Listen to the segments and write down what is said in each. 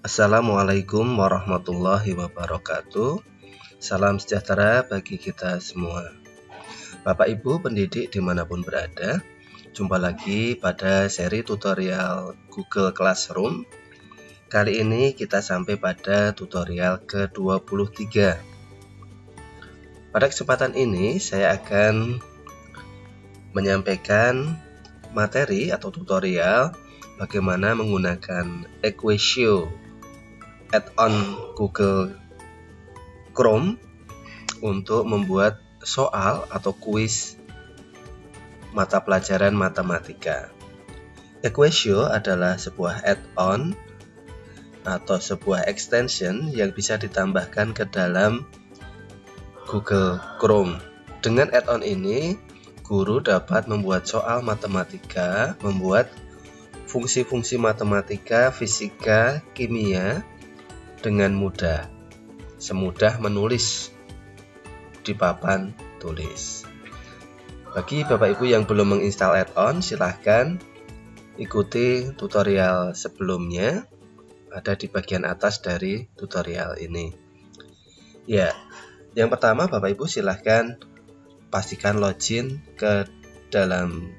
Assalamualaikum warahmatullahi wabarakatuh. Salam sejahtera bagi kita semua. Bapak Ibu pendidik dimanapun berada, jumpa lagi pada seri tutorial Google Classroom. Kali ini kita sampai pada tutorial ke-23. Pada kesempatan ini saya akan menyampaikan materi atau tutorial bagaimana menggunakan Equatio add-on Google Chrome untuk membuat soal atau kuis mata pelajaran matematika. Equatio adalah sebuah add-on atau sebuah extension yang bisa ditambahkan ke dalam Google Chrome. Dengan add-on ini, guru dapat membuat soal matematika, membuat fungsi-fungsi matematika, fisika, kimia dengan mudah, semudah menulis di papan tulis. Bagi Bapak Ibu yang belum menginstal add-on, silahkan ikuti tutorial sebelumnya, ada di bagian atas dari tutorial ini. Ya, yang pertama Bapak Ibu silahkan pastikan login ke dalam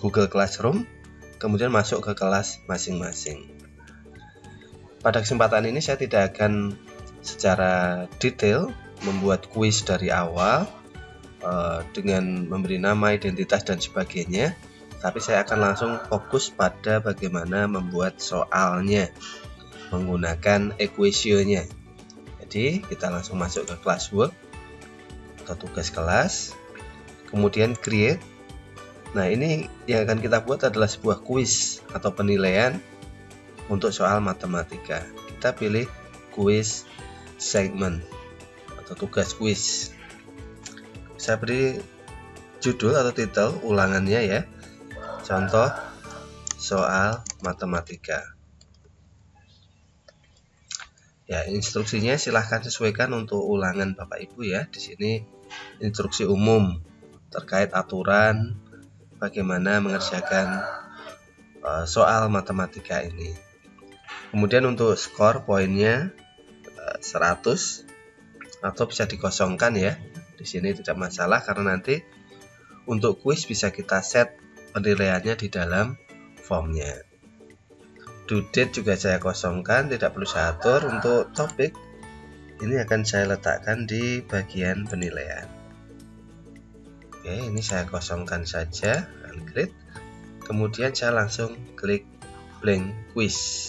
Google Classroom, kemudian masuk ke kelas masing-masing. Pada kesempatan ini saya tidak akan secara detail membuat kuis dari awal dengan memberi nama, identitas, dan sebagainya, tapi saya akan langsung fokus pada bagaimana membuat soalnya menggunakan Equatio-nya. Jadi kita langsung masuk ke classwork atau tugas kelas, kemudian create. Nah, ini yang akan kita buat adalah sebuah kuis atau penilaian untuk soal matematika. Kita pilih kuis segmen atau tugas kuis. Saya beri judul atau titel ulangannya ya. Contoh soal matematika. Ya, instruksinya silahkan sesuaikan untuk ulangan Bapak Ibu ya. Di sini instruksi umum terkait aturan bagaimana mengerjakan soal matematika ini. Kemudian untuk skor poinnya 100 atau bisa dikosongkan ya. Di sini tidak masalah karena nanti untuk kuis bisa kita set penilaiannya di dalam formnya. Due date juga saya kosongkan, tidak perlu saya atur. Untuk topik ini akan saya letakkan di bagian penilaian. Oke, ini saya kosongkan saja, uncreate. Kemudian saya langsung klik blank quiz.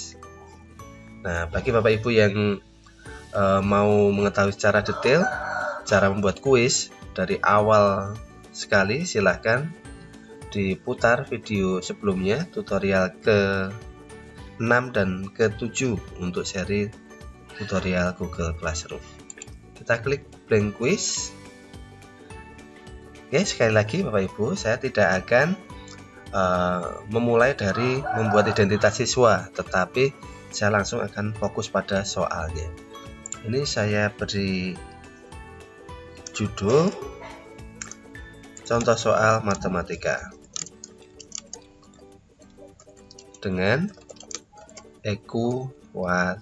Nah, bagi Bapak Ibu yang mau mengetahui secara detail cara membuat kuis dari awal sekali, silahkan diputar video sebelumnya, tutorial ke-6 dan ke-7 untuk seri tutorial Google Classroom. Kita klik blank quiz. Oke, sekali lagi Bapak Ibu, saya tidak akan memulai dari membuat identitas siswa, tetapi saya langsung akan fokus pada soalnya. Ini saya beri judul contoh soal matematika dengan Equatio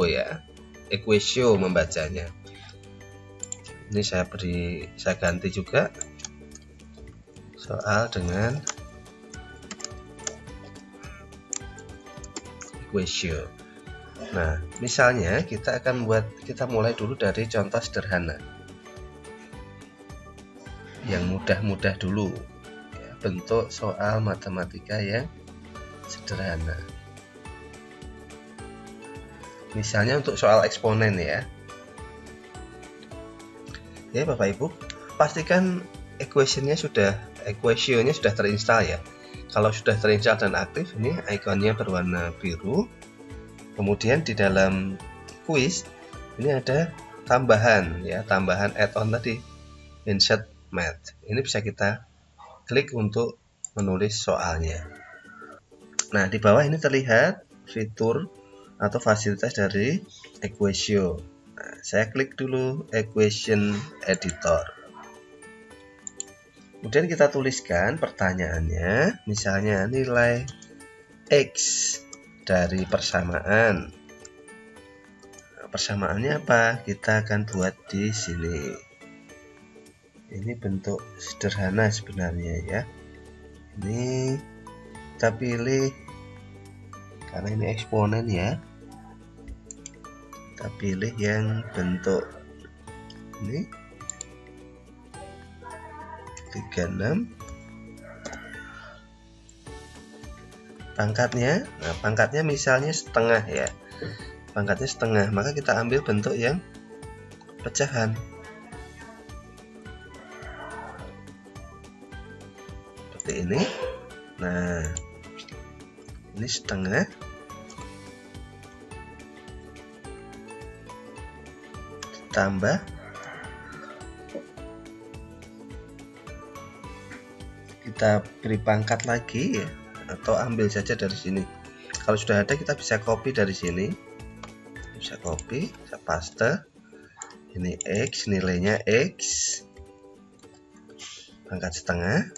ya, Equatio membacanya. Ini saya ganti juga soal dengan Equatio. Nah, misalnya kita mulai dulu dari contoh sederhana yang mudah-mudah dulu ya, bentuk soal matematika yang sederhana. Misalnya untuk soal eksponen ya. Ya Bapak Ibu, pastikan Equatio-nya sudah terinstall ya. Kalau sudah terinstall dan aktif, ini ikonnya berwarna biru. Kemudian di dalam kuis ini ada tambahan add-on tadi, insert math. Ini bisa kita klik untuk menulis soalnya. Nah, di bawah ini terlihat fitur atau fasilitas dari Equatio. Nah, saya klik dulu Equation Editor. Kemudian kita tuliskan pertanyaannya, misalnya nilai X dari persamaan. Nah, persamaannya apa? Kita akan buat di sini. Ini bentuk sederhana sebenarnya ya. Ini kita pilih, karena ini eksponen ya, kita pilih yang bentuk ini 36 pangkatnya. Nah, pangkatnya misalnya setengah ya, pangkatnya setengah, maka kita ambil bentuk yang pecahan seperti ini. Nah, ini setengah, ditambah kita beri pangkat lagi ya, atau ambil saja dari sini. Kalau sudah ada kita bisa copy dari sini, bisa copy, bisa paste. Ini X, nilainya X, pangkat setengah,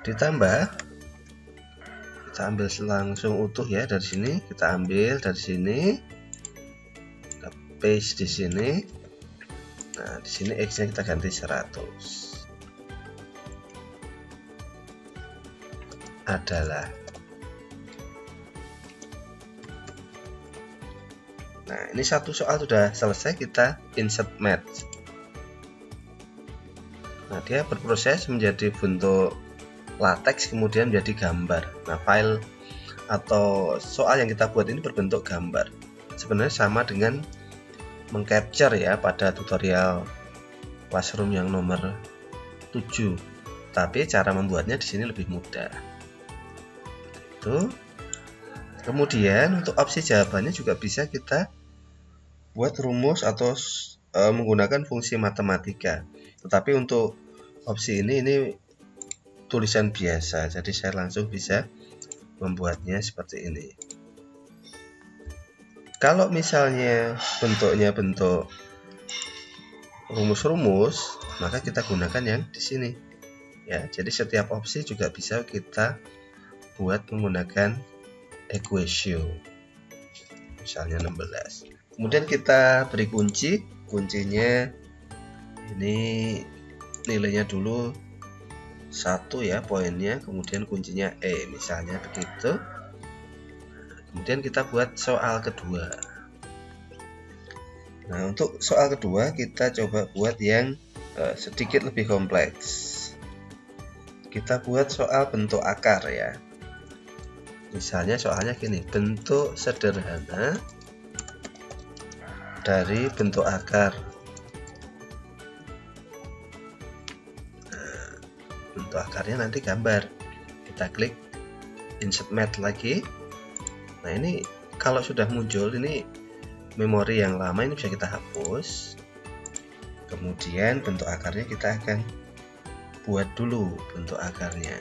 ditambah, kita ambil langsung utuh ya dari sini, kita ambil dari sini, kita paste di sini. Nah, di sini X-nya kita ganti 100 adalah. Nah, ini satu soal sudah selesai, kita insert match. Nah, dia berproses menjadi bentuk latex kemudian menjadi gambar. Nah, file atau soal yang kita buat ini berbentuk gambar. Sebenarnya sama dengan mengcapture ya pada tutorial Classroom yang nomor 7. Tapi cara membuatnya di sini lebih mudah. Kemudian untuk opsi jawabannya juga bisa kita buat rumus atau menggunakan fungsi matematika. Tetapi untuk opsi ini tulisan biasa, jadi saya langsung bisa membuatnya seperti ini. Kalau misalnya bentuknya bentuk rumus-rumus, maka kita gunakan yang di sini. Ya, jadi setiap opsi juga bisa kita buat menggunakan equation, misalnya 16. Kemudian kita beri kunci, kuncinya ini nilainya dulu 1 ya, poinnya, kemudian kuncinya E, misalnya begitu. Kemudian kita buat soal kedua. Nah, untuk soal kedua kita coba buat yang sedikit lebih kompleks. Kita buat soal bentuk akar ya. Misalnya soalnya gini, bentuk sederhana dari bentuk akar. Nah, bentuk akarnya nanti gambar. Kita klik insert math lagi. Nah, ini kalau sudah muncul ini memori yang lama, ini bisa kita hapus. Kemudian bentuk akarnya kita akan buat dulu bentuk akarnya.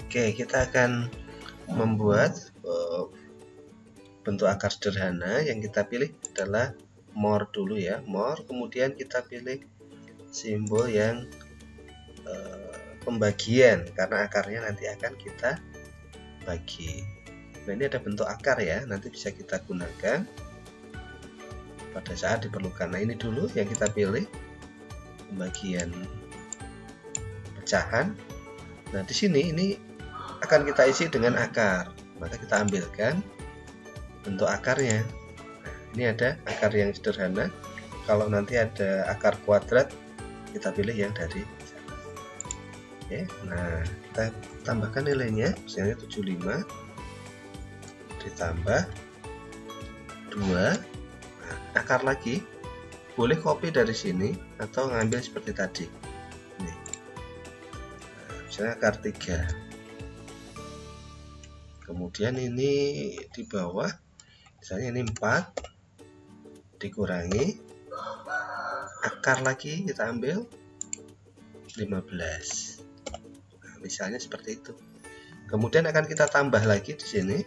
Oke, kita akan membuat bentuk akar sederhana. Yang kita pilih adalah more dulu ya, more. Kemudian kita pilih simbol yang pembagian, karena akarnya nanti akan kita bagi. Nah, ini ada bentuk akar ya, nanti bisa kita gunakan pada saat diperlukan. Nah, ini dulu yang kita pilih, pembagian pecahan. Nah, di sini ini akan kita isi dengan akar, maka kita ambilkan bentuk akarnya. Nah, ini ada akar yang sederhana. Kalau nanti ada akar kuadrat, kita pilih yang dari sana. Oke, nah kita tambahkan nilainya, misalnya 75 ditambah 2. Nah, akar lagi, boleh copy dari sini atau ngambil seperti tadi. Ini. Nah, misalnya akar 3. Kemudian ini di bawah, misalnya ini 4 dikurangi akar lagi, kita ambil 15. Nah, misalnya seperti itu. Kemudian akan kita tambah lagi di sini.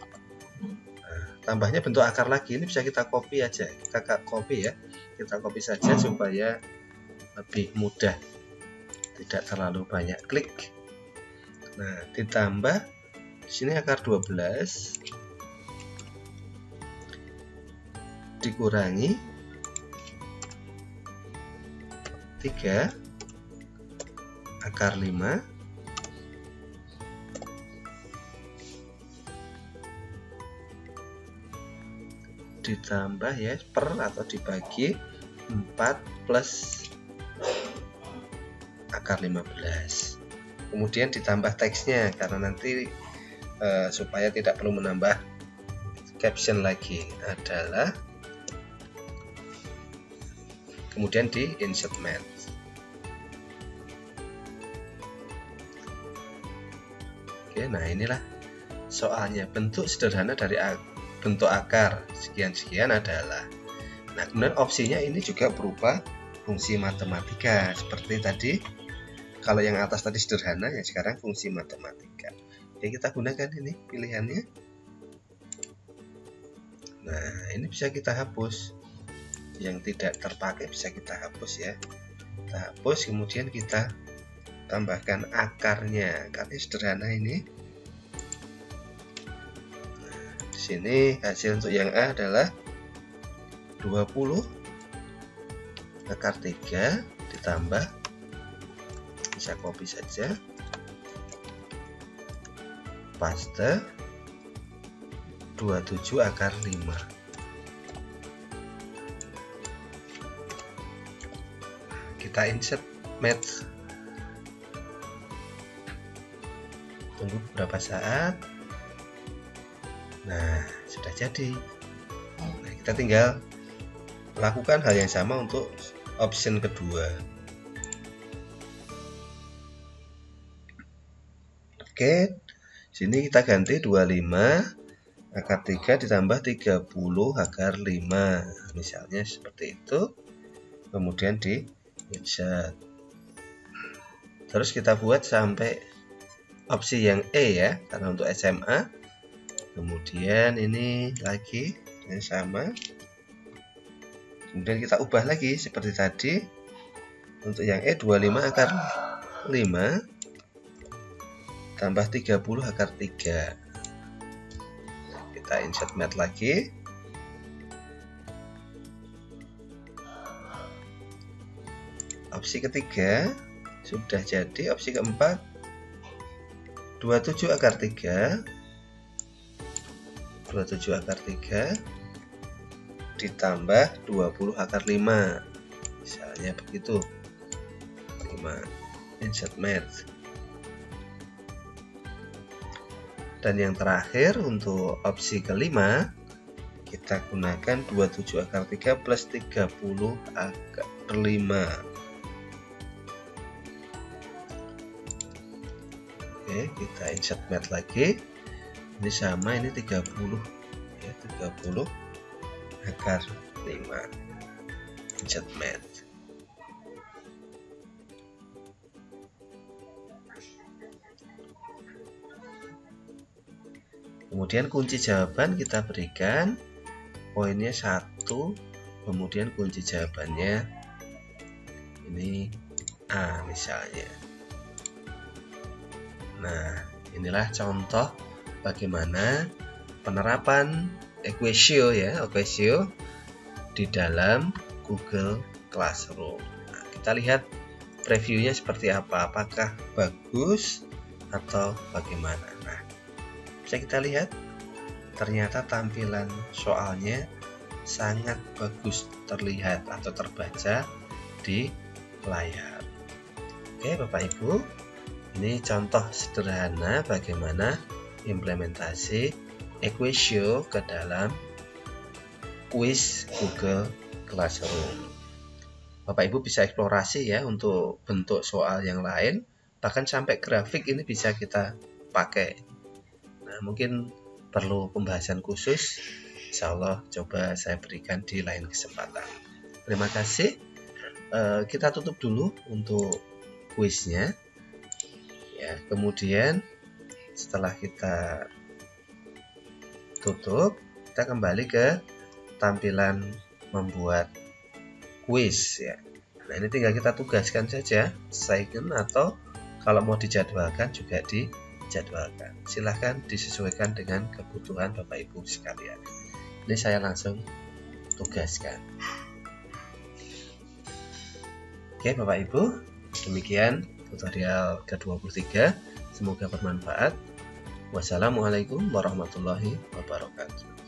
Nah, tambahnya bentuk akar lagi, ini bisa kita copy aja, kita copy ya, kita copy saja supaya lebih mudah, tidak terlalu banyak klik. Nah, ditambah Di sini akar 12 dikurangi 3 akar 5 ditambah ya per atau dibagi 4 plus akar 15. Kemudian ditambah teksnya karena nanti supaya tidak perlu menambah caption lagi adalah, kemudian di insert math. Oke, nah inilah soalnya. Bentuk sederhana dari bentuk akar sekian-sekian adalah, nah kemudian opsinya ini juga berupa fungsi matematika seperti tadi. Kalau yang atas tadi sederhana, ya sekarang fungsi matematika. Oke, kita gunakan ini pilihannya. Nah, ini bisa kita hapus. Yang tidak terpakai bisa kita hapus ya. Kita hapus, kemudian kita tambahkan akarnya. Akarnya sederhana ini. Nah, di sini hasil untuk yang A adalah 20 akar 3 ditambah, bisa copy saja, paste 27 akar 5. Kita insert math, tunggu beberapa saat. Nah, sudah jadi. Nah, kita tinggal lakukan hal yang sama untuk option kedua. Oke, sini kita ganti 25 akar 3 ditambah 30 akar 5, misalnya seperti itu. Kemudian di insert. Terus kita buat sampai opsi yang E ya, karena untuk SMA. Kemudian ini lagi yang sama. Kemudian kita ubah lagi seperti tadi. Untuk yang E 25 akar 5 tambah 30 akar 3. Kita insert math lagi. Opsi ketiga sudah jadi. Opsi keempat 27 akar 3 ditambah 20 akar 5, misalnya begitu. 5 insert math. Dan yang terakhir untuk opsi kelima, kita gunakan 27 akar 3 plus 30 akar 5. Oke, kita insert math lagi. Ini sama, ini 30 ya, 30 akar 5. Insert math. Kemudian kunci jawaban kita berikan poinnya 1, kemudian kunci jawabannya ini A misalnya. Nah, inilah contoh bagaimana penerapan Equatio ya, Equatio di dalam Google Classroom. Nah, kita lihat previewnya seperti apa, apakah bagus atau bagaimana. Nah, bisa kita lihat ternyata tampilan soalnya sangat bagus terlihat atau terbaca di layar. Oke Bapak Ibu, ini contoh sederhana bagaimana implementasi Equatio ke dalam kuis Google Classroom. Bapak Ibu bisa eksplorasi ya untuk bentuk soal yang lain, bahkan sampai grafik ini bisa kita pakai. Nah, mungkin perlu pembahasan khusus, insya Allah coba saya berikan di lain kesempatan. Terima kasih. Kita tutup dulu untuk kuisnya. Ya, kemudian setelah kita tutup, kita kembali ke tampilan membuat kuis ya. Nah, ini tinggal kita tugaskan saja, sign atau kalau mau dijadwalkan juga jadwalkan. Silahkan disesuaikan dengan kebutuhan Bapak Ibu sekalian. Ini saya langsung tugaskan. Oke Bapak Ibu, demikian tutorial ke-23. Semoga bermanfaat. Wassalamualaikum warahmatullahi wabarakatuh.